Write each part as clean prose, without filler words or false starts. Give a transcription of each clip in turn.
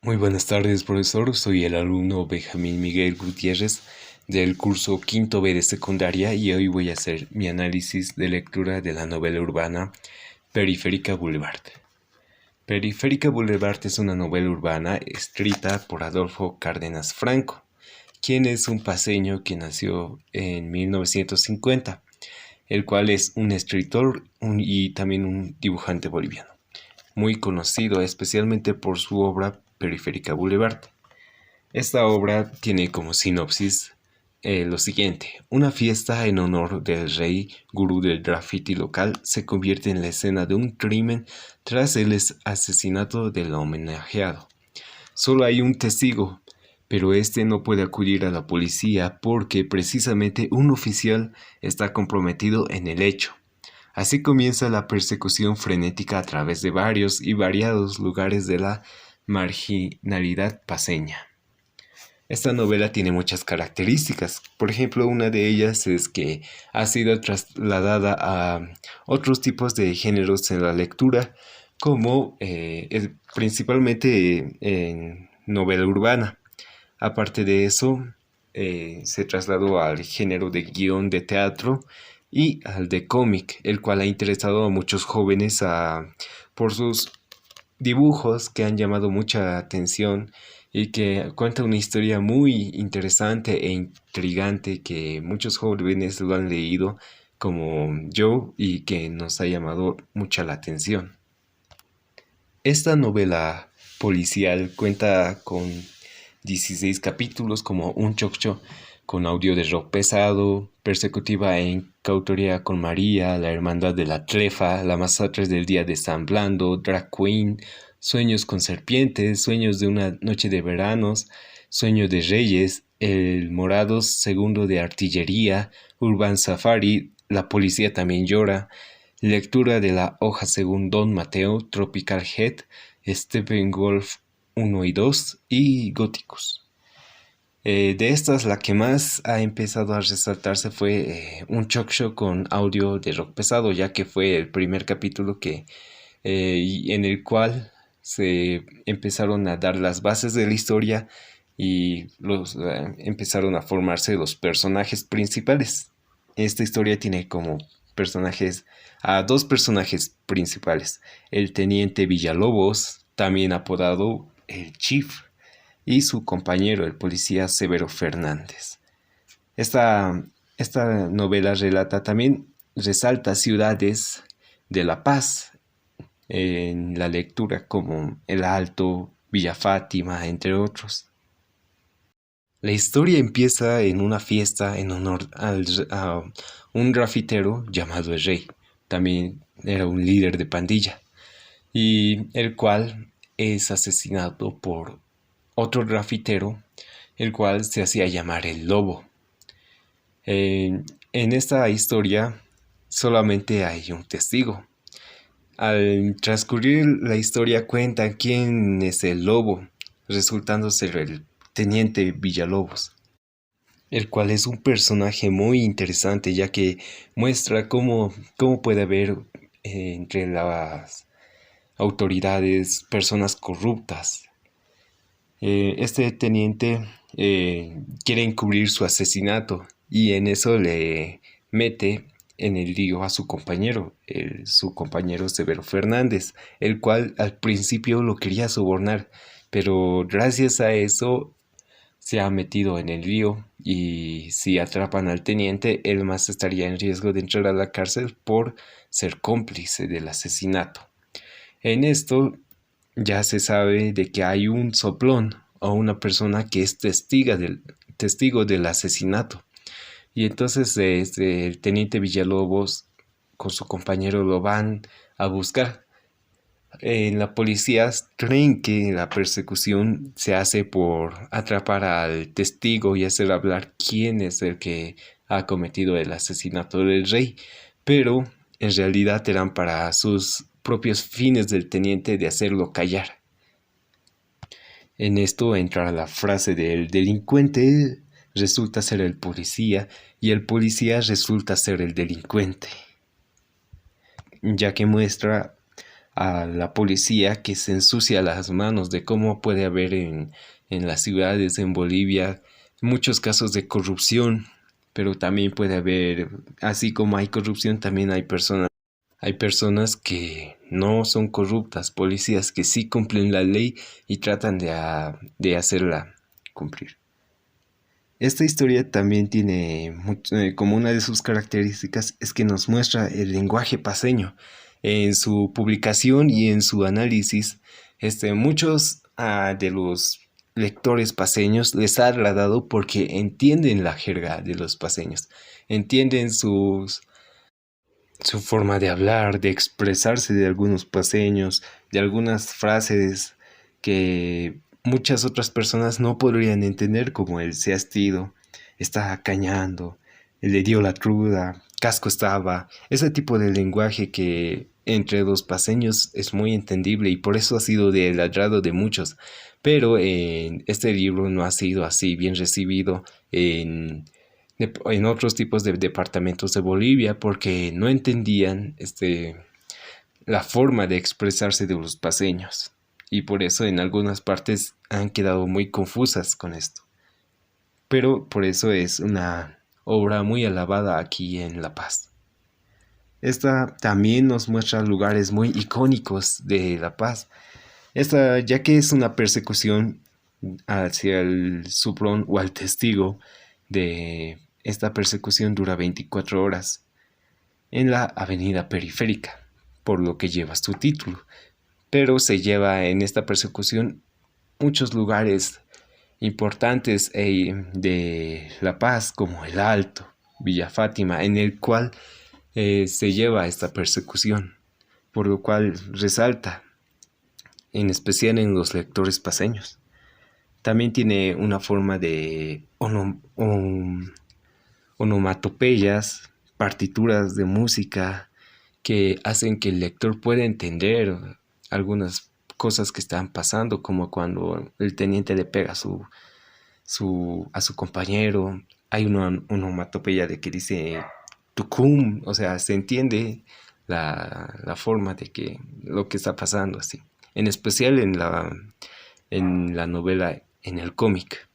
Muy buenas tardes, profesor. Soy el alumno Benjamín Miguel Gutiérrez del curso quinto B de secundaria y hoy voy a hacer mi análisis de lectura de la novela urbana Periférica Boulevard. Periférica Boulevard es una novela urbana escrita por Adolfo Cárdenas Franco, quien es un paceño que nació en 1950, el cual es un escritor y también un dibujante boliviano, muy conocido especialmente por su obra Periférica Boulevard. Esta obra tiene como sinopsis lo siguiente: una fiesta en honor del rey gurú del graffiti local se convierte en la escena de un crimen tras el asesinato del homenajeado. Solo hay un testigo, pero este no puede acudir a la policía porque precisamente un oficial está comprometido en el hecho. Así comienza la persecución frenética a través de varios y variados lugares de la marginalidad paceña. Esta novela tiene muchas características. Por ejemplo, una de ellas es que ha sido trasladada a otros tipos de géneros en la lectura, como principalmente en novela urbana. Aparte de eso, se trasladó al género de guión de teatro y al de cómic, el cual ha interesado a muchos jóvenes por sus dibujos que han llamado mucha atención y que cuenta una historia muy interesante e intrigante que muchos jóvenes lo han leído como yo y que nos ha llamado mucha la atención. Esta novela policial cuenta con 16 capítulos como un chocho con audio de rock pesado, persecutiva en coautoría con María, La Hermandad de la Trefa, La Masacre del Día de San Blando, Drag Queen, Sueños con Serpientes, Sueños de una Noche de Veranos, Sueño de Reyes, El Morados Segundo de Artillería, Urban Safari, La Policía También Llora, Lectura de la Hoja según Don Mateo, Tropical Head, Steppenwolf 1 y 2 y Góticos. De estas, la que más ha empezado a resaltarse fue un talk show con audio de rock pesado, ya que fue el primer capítulo en el cual se empezaron a dar las bases de la historia y empezaron a formarse los personajes principales. Esta historia tiene como personajes a dos personajes principales: el teniente Villalobos, también apodado el Chief, y su compañero, el policía Severo Fernández. Esta, esta novela resalta ciudades de La Paz en la lectura, como El Alto, Villa Fátima, entre otros. La historia empieza en una fiesta en honor a un grafitero llamado El Rey. También era un líder de pandilla, y el cual es asesinado por otro grafitero, el cual se hacía llamar el Lobo. En esta historia solamente hay un testigo. Al transcurrir la historia cuenta quién es el Lobo, resultando ser el teniente Villalobos, el cual es un personaje muy interesante, ya que muestra cómo puede haber entre las autoridades personas corruptas. Este teniente quiere encubrir su asesinato y en eso le mete en el lío a su compañero Severo Fernández, el cual al principio lo quería sobornar, pero gracias a eso se ha metido en el lío, y si atrapan al teniente, él más estaría en riesgo de entrar a la cárcel por ser cómplice del asesinato. En esto ya se sabe de que hay un soplón o una persona que es testigo del asesinato. Y entonces el teniente Villalobos con su compañero lo van a buscar. En la policía creen que la persecución se hace por atrapar al testigo y hacer hablar quién es el que ha cometido el asesinato del rey, pero en realidad eran para sus propios fines del teniente de hacerlo callar. En esto entra la frase del delincuente resulta ser el policía y el policía resulta ser el delincuente, ya que muestra a la policía que se ensucia las manos de cómo puede haber en las ciudades en Bolivia muchos casos de corrupción, pero también puede haber, así como hay corrupción, también hay personas que no son corruptas, policías que sí cumplen la ley y tratan de hacerla cumplir. Esta historia también tiene como una de sus características es que nos muestra el lenguaje paceño. En su publicación y en su análisis, muchos de los lectores paceños les ha agradado porque entienden la jerga de los paceños, entienden su forma de hablar, de expresarse de algunos paceños, de algunas frases que muchas otras personas no podrían entender, como el se ha estido, está cañando, le dio la cruda, casco estaba, ese tipo de lenguaje que entre los paceños es muy entendible y por eso ha sido del agrado de muchos. Pero este libro no ha sido así bien recibido en otros tipos de departamentos de Bolivia porque no entendían la forma de expresarse de los paceños y por eso en algunas partes han quedado muy confusas con esto. Pero por eso es una obra muy alabada aquí en La Paz. Esta también nos muestra lugares muy icónicos de La Paz. Esta, ya que es una persecución hacia el suprón o al testigo de esta persecución dura 24 horas en la avenida periférica, por lo que lleva su título. Pero se lleva en esta persecución muchos lugares importantes de La Paz, como El Alto, Villa Fátima, en el cual se lleva esta persecución, por lo cual resalta, en especial en los lectores paceños. También tiene una forma de onomatopeyas, partituras de música que hacen que el lector pueda entender algunas cosas que están pasando, como cuando el teniente le pega a su compañero. Hay una onomatopeya de que dice tucum, o sea, se entiende la forma de que lo que está pasando así. En especial en la novela, en el cómic.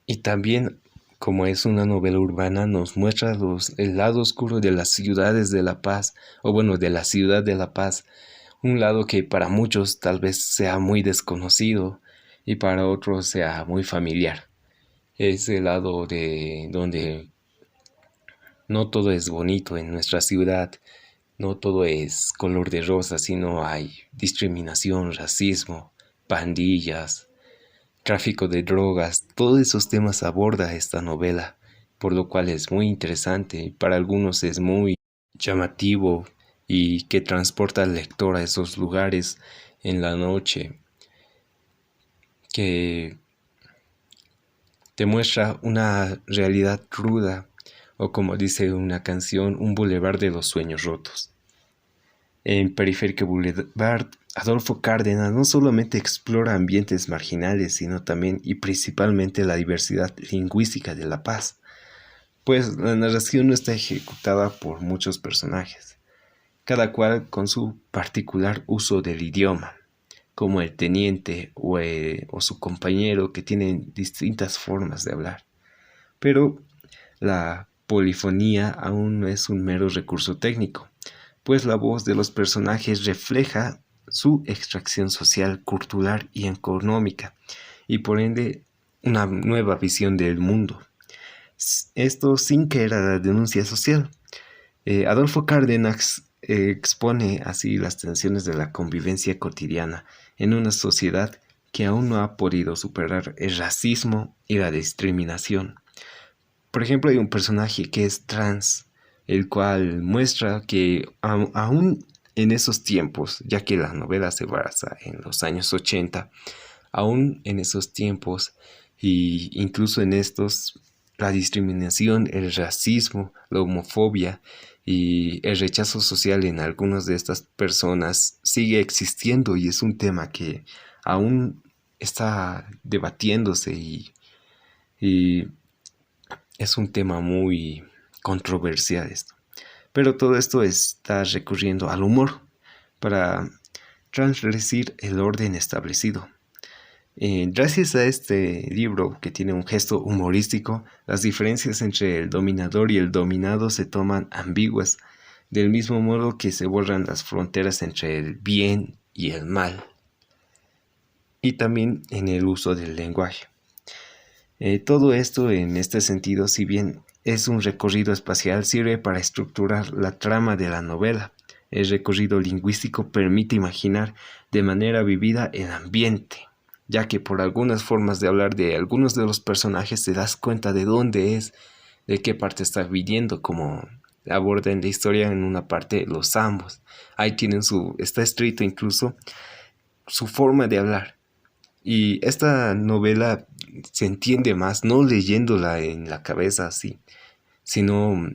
Y también, como es una novela urbana, nos muestra el lado oscuro de las ciudades de La Paz, o bueno, de la ciudad de La Paz, un lado que para muchos tal vez sea muy desconocido y para otros sea muy familiar. Es el lado de donde no todo es bonito en nuestra ciudad, no todo es color de rosa, sino hay discriminación, racismo, pandillas, tráfico de drogas. Todos esos temas aborda esta novela, por lo cual es muy interesante. Para algunos es muy llamativo y que transporta al lector a esos lugares en la noche, que te muestra una realidad cruda, o como dice una canción, un bulevar de los sueños rotos. En Periférico Boulevard, Adolfo Cárdenas no solamente explora ambientes marginales, sino también y principalmente la diversidad lingüística de La Paz, pues la narración no está ejecutada por muchos personajes, cada cual con su particular uso del idioma, como el teniente o su compañero que tienen distintas formas de hablar. Pero la polifonía aún no es un mero recurso técnico, pues la voz de los personajes refleja su extracción social, cultural y económica, y por ende una nueva visión del mundo. Esto sin caer a la denuncia social. Adolfo Cárdenas expone así las tensiones de la convivencia cotidiana en una sociedad que aún no ha podido superar el racismo y la discriminación. Por ejemplo, hay un personaje que es trans, el cual muestra que aún en esos tiempos, ya que la novela se basa en los años 80, aún en esos tiempos y incluso en estos, la discriminación, el racismo, la homofobia y el rechazo social en algunas de estas personas sigue existiendo y es un tema que aún está debatiéndose y es un tema muy controversial esto. Pero todo esto está recurriendo al humor. para transgredir el orden establecido. Gracias a este libro, que tiene un gesto humorístico, las diferencias entre el dominador y el dominado se toman ambiguas, del mismo modo que se borran las fronteras entre el bien y el mal, y también en el uso del lenguaje. Todo esto, en este sentido, si bien es un recorrido espacial, sirve para estructurar la trama de la novela. El recorrido lingüístico permite imaginar de manera vivida el ambiente, ya que por algunas formas de hablar de algunos de los personajes te das cuenta de dónde es, de qué parte está viviendo, como aborda en la historia en una parte los ambos. Ahí tienen está escrito incluso su forma de hablar. Y esta novela se entiende más no leyéndola en la cabeza así, sino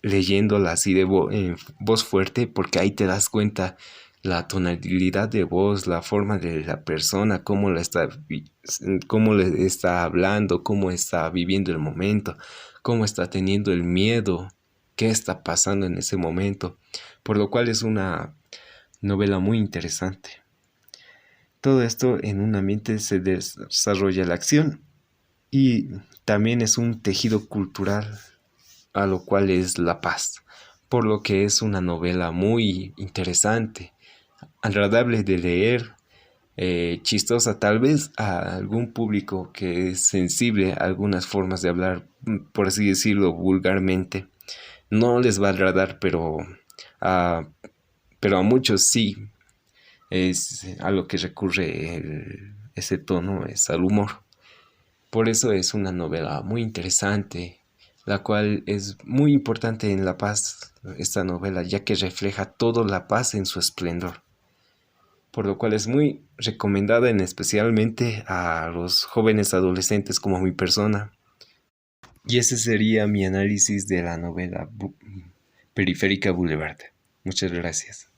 leyéndola así en voz fuerte, porque ahí te das cuenta la tonalidad de voz, la forma de la persona, cómo le está hablando, cómo está viviendo el momento, cómo está teniendo el miedo, qué está pasando en ese momento, por lo cual es una novela muy interesante. Todo esto en un ambiente se desarrolla la acción y también es un tejido cultural, a lo cual es la paz, por lo que es una novela muy interesante, agradable de leer, chistosa tal vez a algún público que es sensible a algunas formas de hablar, por así decirlo, vulgarmente. No les va a agradar, a, pero a muchos sí. Es a lo que recurre ese tono, es al humor. Por eso es una novela muy interesante, la cual es muy importante en La Paz, esta novela, ya que refleja toda la paz en su esplendor. Por lo cual es muy recomendada especialmente a los jóvenes adolescentes como mi persona. Y ese sería mi análisis de la novela Periférica Boulevard. Muchas gracias.